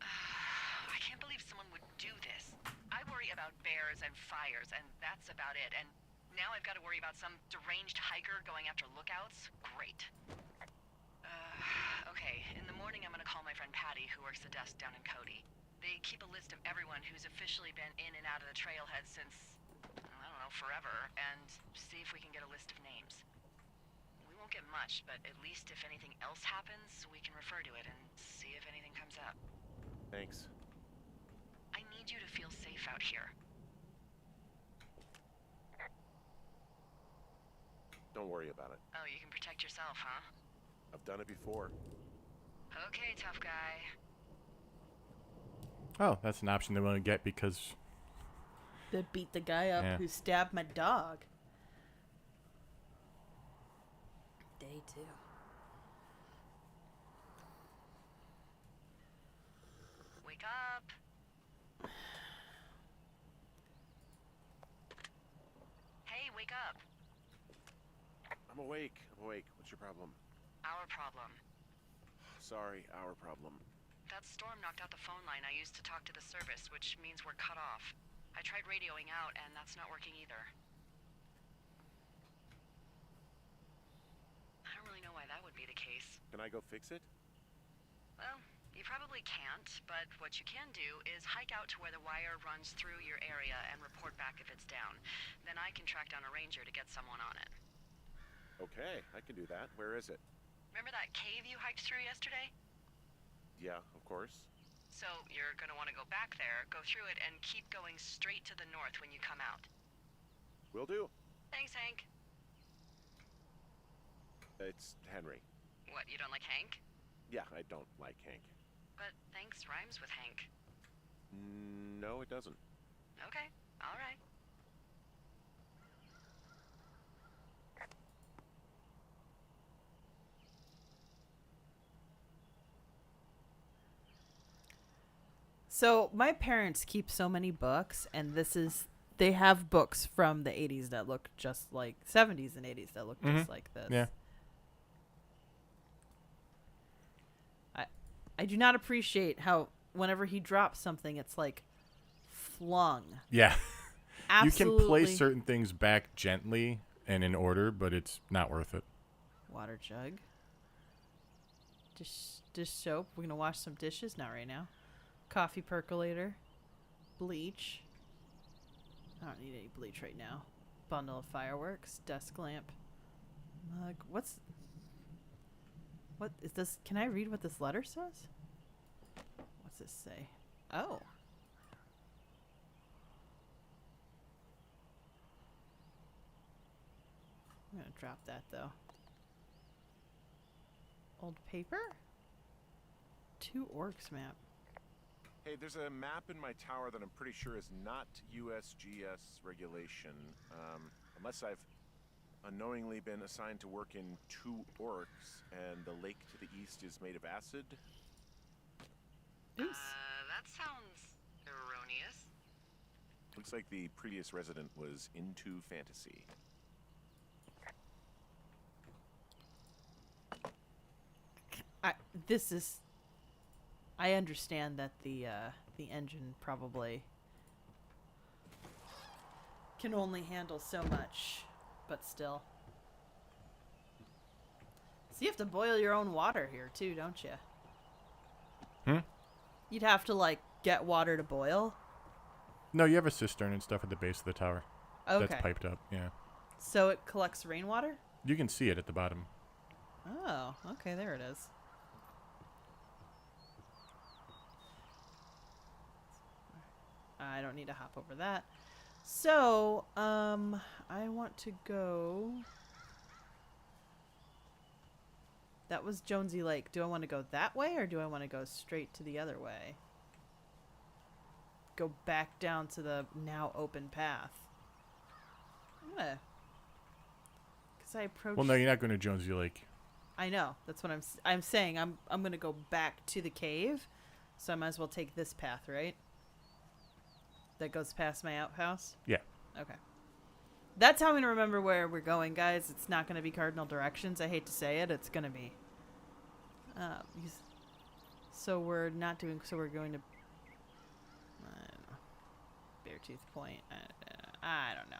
I can't believe someone would do this. I worry about bears and fires, and that's about it. And now I've got to worry about some deranged hiker going after lookouts? Great. Okay, in the morning I'm gonna call my friend Patty, who works the desk down in Cody. They keep a list of everyone who's officially been in and out of the trailhead since, I don't know, forever, and see if we can get a list of names. We won't get much, but at least if anything else happens, we can refer to it and see if anything comes up. Thanks. I need you to feel safe out here. Don't worry about it. Oh, you can protect yourself, huh? I've done it before. Okay, tough guy. Oh, that's an option they want to get because They beat the guy up Yeah. who stabbed my dog. Day 2. Wake up. Hey, wake up. I'm awake. What's your problem? Our problem. Sorry, our problem. That storm knocked out the phone line I used to talk to the service, which means we're cut off. I tried radioing out, and that's not working either. I don't really know why that would be the case. Can I go fix it? Well, you probably can't, but what you can do is hike out to where the wire runs through your area and report back if it's down. Then I can track down a ranger to get someone on it. Okay, I can do that. Where is it? Remember that cave you hiked through yesterday? Yeah, of course. So you're gonna want to go back there, go through it, and keep going straight to the north when you come out. Will do. Thanks, Hank. It's Henry. What, you don't like Hank? Yeah, I don't like Hank. But thanks rhymes with Hank. No, it doesn't. Okay, all right. So my parents keep so many books, and they have books from the 80s that look just like 70s and 80s that look just like this. Yeah. I do not appreciate how whenever he drops something, it's like flung. Yeah. Absolutely. You can place certain things back gently and in order, but it's not worth it. Water jug. Dish soap. We're gonna wash some dishes. Not right now. Coffee percolator. Bleach. I don't need any bleach right now. Bundle of fireworks. Desk lamp. Mug. What is this? Can I read what this letter says? What's this say? Oh. I'm gonna drop that though. Old paper? 2 orcs map. Hey, there's a map in my tower that I'm pretty sure is not USGS regulation. Unless I've unknowingly been assigned to work in 2 orcs, and the lake to the east is made of acid. Oops. That sounds erroneous. Looks like the previous resident was into fantasy. I understand that the engine probably can only handle so much, but still. So you have to boil your own water here too, don't you? You'd have to like get water to boil. No, you have a cistern and stuff at the base of the tower. Okay. That's piped up, yeah. So it collects rainwater? You can see it at the bottom. Oh, okay, there it is. I don't need to hop over that. So, I want to go... That was Jonesy Lake. Do I want to go that way, or do I want to go straight to the other way? Go back down to the now open path. I'm gonna... Because I approached... Well, no, you're not going to Jonesy Lake. I know. That's what I'm saying. I'm going to go back to the cave, so I might as well take this path, right? That goes past my outhouse? Yeah. Okay. That's how I'm going to remember where we're going, guys. It's not going to be cardinal directions. I hate to say it. It's going to be. So we're not doing... So we're going to... I don't know. Beartooth Point. I don't know.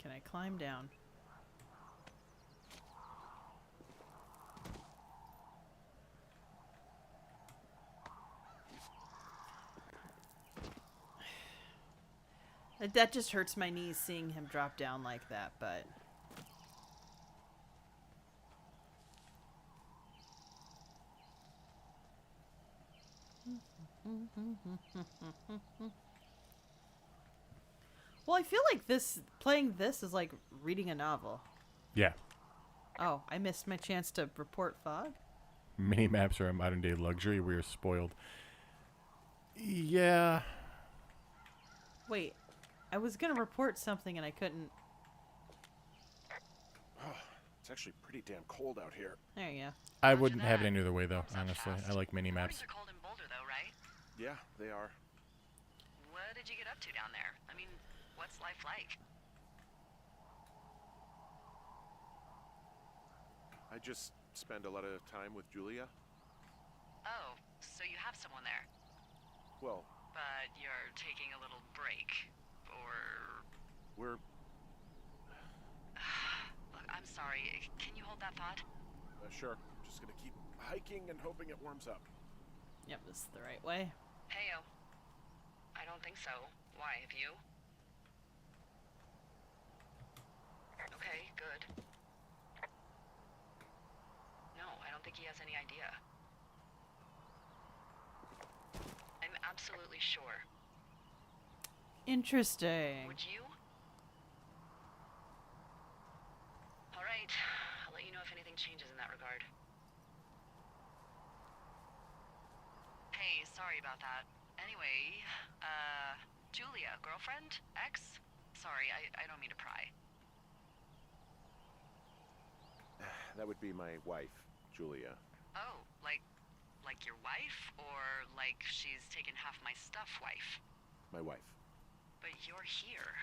Can I climb down? That just hurts my knees seeing him drop down like that, but... Well, I feel like playing this is like reading a novel. Yeah. Oh, I missed my chance to report fog? Mini maps are a modern day luxury. We are spoiled. Yeah. Wait, I was gonna report something and I couldn't. It's actually pretty damn cold out here. There you go. I wouldn't have it any other way, though, honestly. I like mini maps. Mornings are cold in Boulder, though, right? Yeah, they are. What did you get up to down there? I mean, what's life like? I just spend a lot of time with Julia. Oh, so you have someone there. Well, But you're taking a little break. Or... we're... Look, I'm sorry. Can you hold that thought? Sure. Just gonna keep hiking and hoping it warms up. Yep, this is the right way. Heyo. I don't think so. Why, have you? Okay, good. No, I don't think he has any idea. I'm absolutely sure. Interesting. Would you? All right. I'll let you know if anything changes in that regard. Hey, sorry about that. Anyway, Julia, girlfriend? Ex? Sorry, I don't mean to pry. That would be my wife, Julia. Oh, like your wife? Or like she's taken half my stuff wife? My wife. But you're here.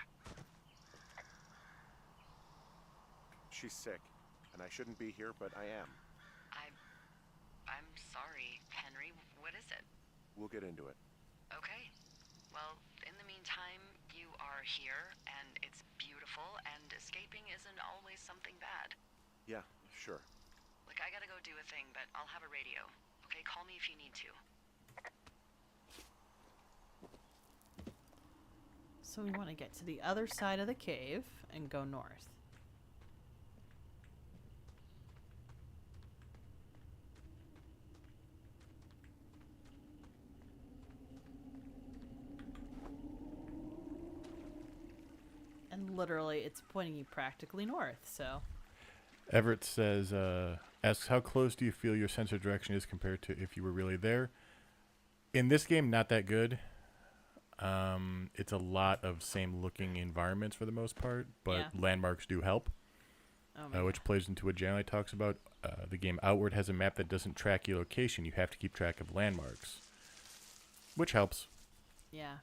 She's sick, and I shouldn't be here, but I am. I'm sorry, Henry. What is it? We'll get into it. Okay. Well, meantime, you are here, and it's beautiful, and escaping isn't always something bad. Yeah, sure. Look, I gotta go do a thing, but I'll have a radio. Okay, call me if you need to. So we want to get to the other side of the cave and go north. And literally, it's pointing you practically north, so... Everett says, asks, how close do you feel your sense of direction is compared to if you were really there? In this game, not that good. It's a lot of same-looking environments for the most part, but Yeah. landmarks do help, Oh my which plays into what Janley talks about. The game Outward has a map that doesn't track your location. You have to keep track of landmarks, which helps. Yeah.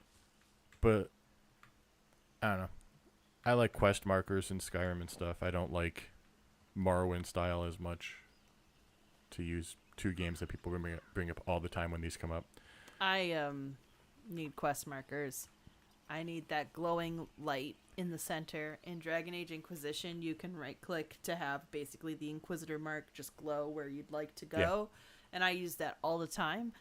But, I don't know. I like quest markers in Skyrim and stuff. I don't like Morrowind style as much, to use two games that people bring up all the time when these come up. I need quest markers. I need that glowing light in the center. In Dragon Age Inquisition, you can right click to have basically the Inquisitor mark just glow where you'd like to go. And I use that all the time.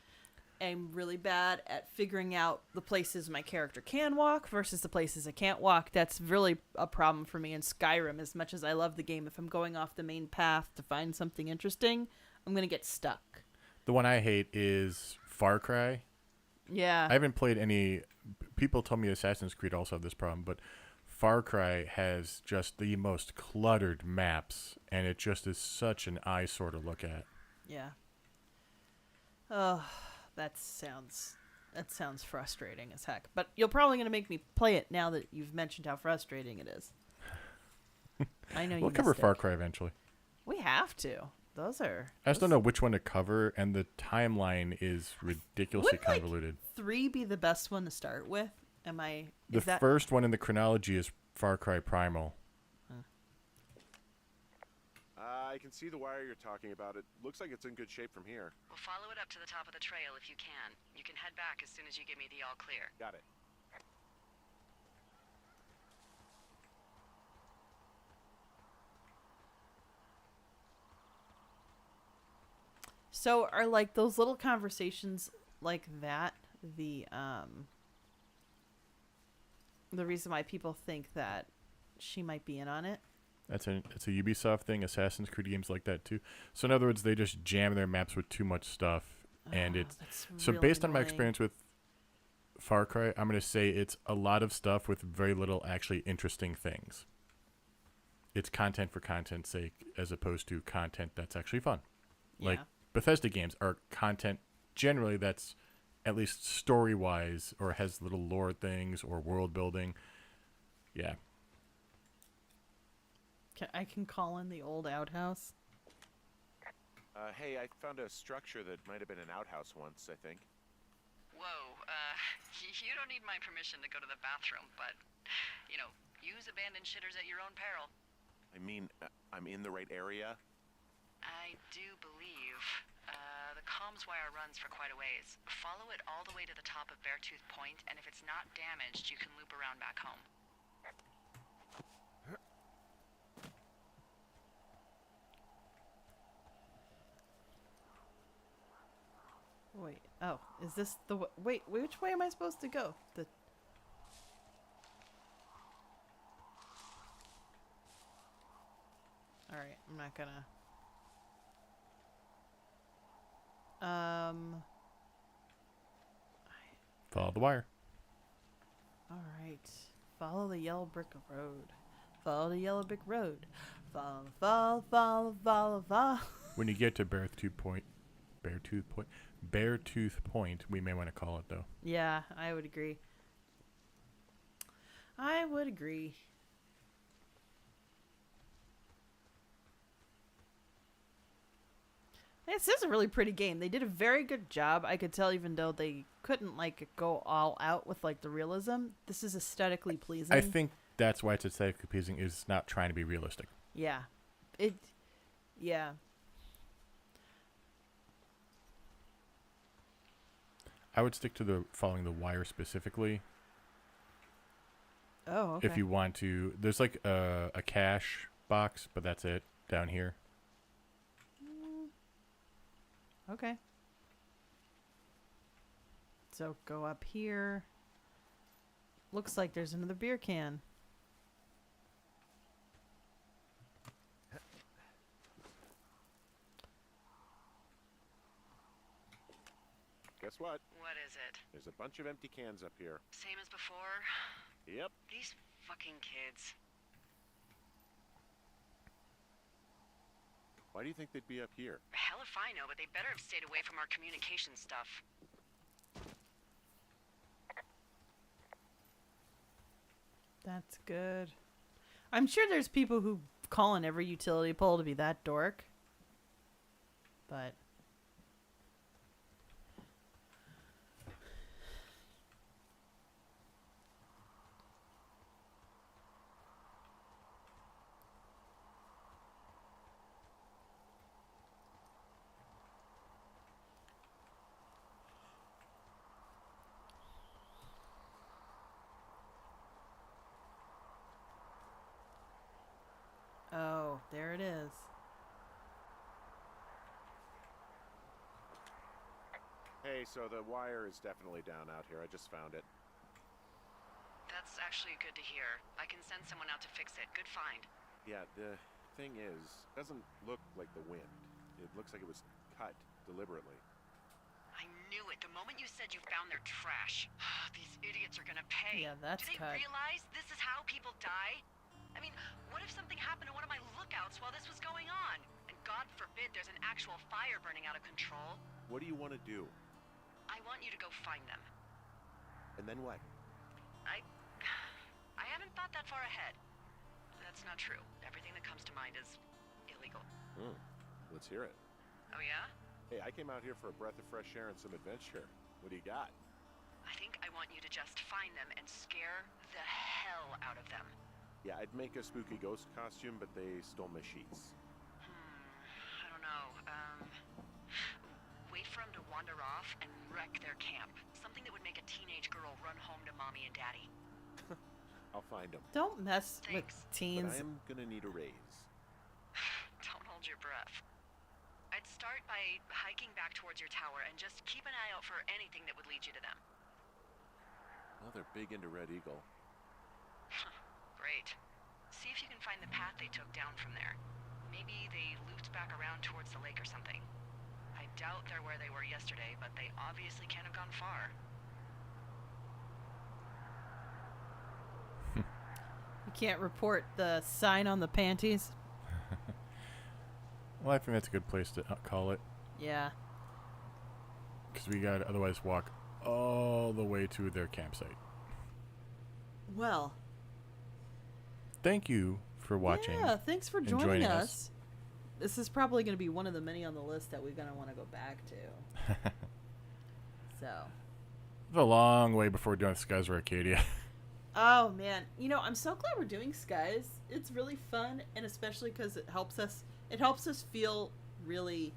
I'm really bad at figuring out the places my character can walk versus the places I can't walk. That's really a problem for me in Skyrim. As much as I love the game, if I'm going off the main path to find something interesting, I'm going to get stuck. The one I hate is Far Cry. Yeah. I haven't played any. People tell me Assassin's Creed also have this problem, but Far Cry has just the most cluttered maps, and it just is such an eyesore to look at. Yeah. Oh, that sounds frustrating as heck. But you're probably going to make me play it now that you've mentioned how frustrating it is. I know you We'll cover missed Far it. Cry eventually. We have to. Those are... I just don't know which one to cover, and the timeline is ridiculously Wouldn't, like, convoluted. 3 be the best one to start with? The first one in the chronology is Far Cry Primal. I can see the wire you're talking about. It looks like it's in good shape from here. We'll follow it up to the top of the trail if you can. You can head back as soon as you give me the all clear. Got it. So are like those little conversations like that the reason why people think that she might be in on it? It's a Ubisoft thing. Assassin's Creed games like that too. So in other words, they just jam their maps with too much stuff, and Oh, it's that's so really based on my annoying. experience with Far Cry, I'm gonna say it's a lot of stuff with very little actually interesting things. It's content for content's sake, as opposed to content that's actually fun. Like Yeah. Bethesda games are content generally that's at least story-wise or has little lore things or world building. Yeah. I can call in the old outhouse. Hey, I found a structure that might have been an outhouse once, I think. Whoa, you don't need my permission to go to the bathroom, but, use abandoned shitters at your own peril. I mean, I'm in the right area. I do believe. The comms wire runs for quite a ways. Follow it all the way to the top of Beartooth Point, and if it's not damaged, you can loop around back home. Wait. Oh, is this the wait? Which way am I supposed to go? All right, I'm not gonna. Follow the wire. All right. Follow the yellow brick road. Follow the yellow brick road. Follow. When you get to Beartooth Point, we may want to call it though. Yeah, I would agree. This is a really pretty game. They did a very good job. I could tell, even though they couldn't go all out with the realism. This is aesthetically pleasing. I think that's why it's aesthetically pleasing. Is not trying to be realistic. Yeah, yeah. I would stick to following the wire specifically. Oh, okay. If you want to, there's like a cash box, but that's it down here. Okay. So go up here. Looks like there's another beer can. Guess what? What is it? There's a bunch of empty cans up here. Same as before? Yep. These fucking kids. Why do you think they'd be up here? Hell if I know, but they better have stayed away from our communication stuff. That's good. I'm sure there's people who call on every utility pole to be that dork. But oh, there it is. Hey, so the wire is definitely down out here. I just found it. That's actually good to hear. I can send someone out to fix it. Good find. Yeah, the thing is, it doesn't look like the wind. It looks like it was cut deliberately. I knew it. The moment you said you found their trash. These idiots are gonna pay. Yeah, that's Do they cut. realize this is how people die? I mean, what if something happened to one of my lookouts while this was going on? And God forbid there's an actual fire burning out of control. What do you want to do? I want you to go find them. And then what? I haven't thought that far ahead. That's not true. Everything that comes to mind is illegal. Let's hear it. Oh yeah? Hey, I came out here for a breath of fresh air and some adventure. What do you got? I think I want you to just find them and scare the hell out of them. Yeah, I'd make a spooky ghost costume, but they stole my sheets. I don't know. Wait for them to wander off and wreck their camp. Something that would make a teenage girl run home to mommy and daddy. I'll find them. Don't mess with Thanks. But teens. I am gonna need a raise. Don't hold your breath. I'd start by hiking back towards your tower and just keep an eye out for anything that would lead you to them. Well, they're big into Red Eagle. Great. See if you can find the path they took down from there. Maybe they looped back around towards the lake or something. I doubt they're where they were yesterday, but they obviously can't have gone far. You can't report the sign on the panties. Well, I think that's a good place to call it. Yeah. Because we got to otherwise walk all the way to their campsite. Well. Thank you for watching. Yeah, thanks for and joining joining us. us. This is probably going to be one of the many on the list that we're going to want to go back to. So. It's a long way before we're done with Skies of Arcadia. Oh, man. You know, I'm so glad we're doing Skies. It's really fun, and especially because it helps us feel really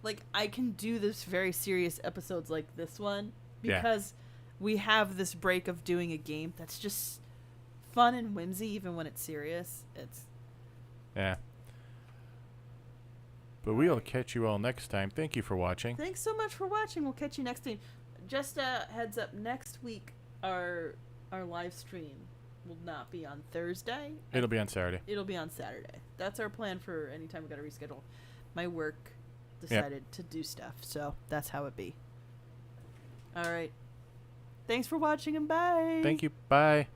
like I can do this very serious episodes like this one Yeah. because we have this break of doing a game that's just fun and whimsy even when it's serious. It's Yeah. But we'll catch you all next time. Thank you for watching. Thanks so much for watching. We'll catch you next time. Just a heads up, next week our live stream will not be on Thursday. It'll be on Saturday. It'll be on Saturday. That's our plan for anytime we got to reschedule. My work decided to do stuff, so that's how it be. All right. Thanks for watching and bye. Thank you. Bye.